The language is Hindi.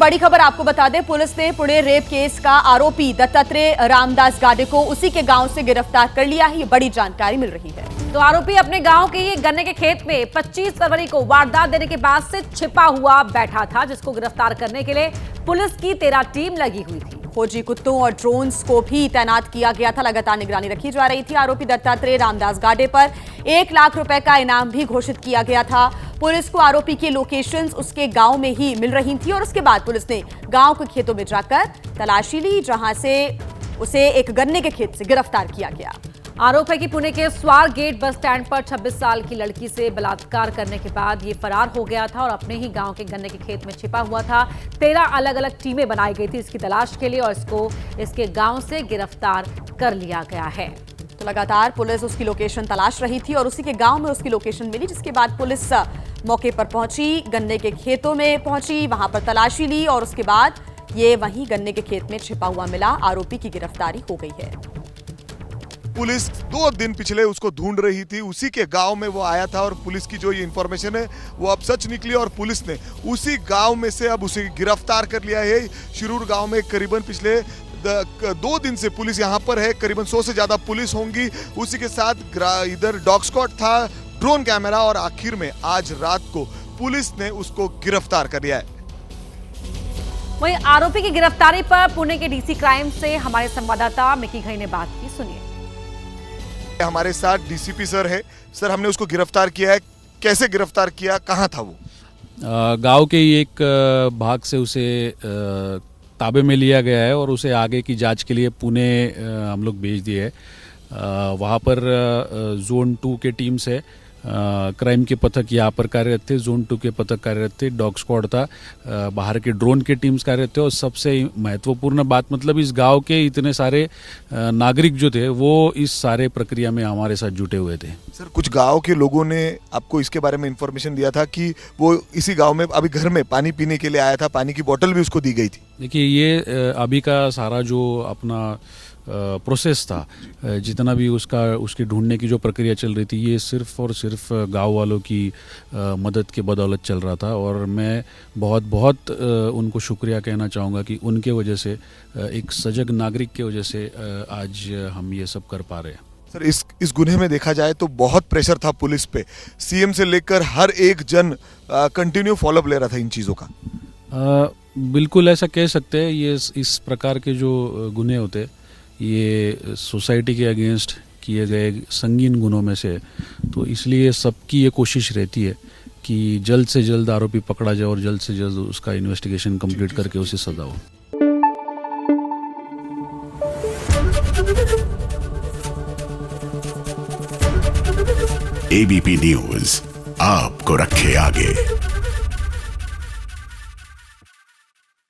बड़ी खबर आपको बता दें, पुलिस ने पुणे रेप केस का आरोपी दत्तात्रेय रामदास गाडे को उसी के गांव से गिरफ्तार कर लिया है। ये बड़ी जानकारी मिल रही है। तो आरोपी अपने गांव के ये गन्ने के खेत में 25 फरवरी को वारदात देने के बाद से छिपा हुआ बैठा था, जिसको गिरफ्तार करने के लिए पुलिस की 13 टीम लगी हुई थी। खोजी कुत्तों और ड्रोन्स को भी तैनात किया गया था। लगातार निगरानी रखी जा रही थी। आरोपी दत्तात्रेय रामदास गाडे पर 1 लाख रुपए का इनाम भी घोषित किया गया था। पुलिस को आरोपी की लोकेशंस उसके गांव में ही मिल रही थी और उसके बाद पुलिस ने गांव के खेतों में जाकर तलाशी ली, जहां से उसे एक गन्ने के खेत से गिरफ्तार किया गया। आरोप है कि पुणे के स्वार गेट बस स्टैंड पर 26 साल की लड़की से बलात्कार करने के बाद ये फरार हो गया था और अपने ही गांव के गन्ने के खेत में छिपा हुआ था। 13 अलग अलग टीमें बनाई गई थी इसकी तलाश के लिए और इसको इसके गांव से गिरफ्तार कर लिया गया है। तो लगातार पुलिस उसकी लोकेशन तलाश रही थी और उसी के गांव में उसकी लोकेशन मिली, जिसके बाद पुलिस मौके पर पहुंची, गन्ने के खेतों में पहुंची, वहां पर तलाशी ली और उसके बाद ये वहीं गन्ने के खेत में छिपा हुआ मिला। आरोपी की गिरफ्तारी हो गई है। पुलिस 2 दिन पिछले उसको ढूंढ रही थी, उसी के गांव में वो आया था और पुलिस की जो ये इंफॉर्मेशन है वो अब सच निकली और पुलिस ने उसी गांव में से अब उसे गिरफ्तार कर लिया है। शिरूर गांव में करीबन पिछले 2 दिन से पुलिस यहाँ पर है। करीबन 100 से ज्यादा पुलिस होंगी। उसी के साथ इधर डॉग स्क्वाड था, ड्रोन कैमरा और आखिर में आज रात को पुलिस ने उसको गिरफ्तार कर लिया है। वहीं आरोपी की गिरफ्तारी पर पुणे के डीसी क्राइम से हमारे संवाददाता मिकी घई ने बात की, सुनिए। हमारे साथ डीसीपी सर है। सर, हमने उसको गिरफ्तार किया है, कैसे गिरफ्तार किया, कहाँ था वो? गांव के एक भाग से उसे ताबे में लिया गया है और उसे आगे की जांच के लिए पुणे हम लोग भेज दिए है। वहाँ पर जोन 2 के टीम से क्राइम के पथक यहाँ पर कार्यरत थे, जोन 2 के पथक कार्यरत थे, डॉग स्क्वाड था, बाहर के ड्रोन के टीम्स कार्यरत थे और सबसे महत्वपूर्ण बात मतलब इस गांव के इतने सारे नागरिक जो थे वो इस सारे प्रक्रिया में हमारे साथ जुटे हुए थे। सर, कुछ गांव के लोगों ने आपको इसके बारे में इंफॉर्मेशन दिया था कि वो इसी गांव में अभी घर में पानी पीने के लिए आया था, पानी की बोतल भी उसको दी गई थी। देखिए, ये अभी का सारा जो अपना प्रोसेस था, जितना भी उसकी ढूंढने की जो प्रक्रिया चल रही थी, ये सिर्फ और सिर्फ गांव वालों की मदद के बदौलत चल रहा था और मैं बहुत बहुत उनको शुक्रिया कहना चाहूँगा कि उनके वजह से, एक सजग नागरिक के वजह से आज हम ये सब कर पा रहे हैं। सर, इस गुन्हे में देखा जाए तो बहुत प्रेशर था पुलिस पे। सीएम से लेकर हर एक जन कंटिन्यू फॉलोअप ले रहा था इन चीज़ों का। बिल्कुल ऐसा कह सकते हैं। ये इस प्रकार के जो गुन्हे होते, ये सोसाइटी के अगेंस्ट किए गए संगीन गुनों में से, तो इसलिए सबकी ये कोशिश रहती है कि जल्द से जल्द आरोपी पकड़ा जाए और जल्द से जल्द उसका इन्वेस्टिगेशन कंप्लीट करके उसे सजा हो। एबीपी न्यूज आपको रखे आगे।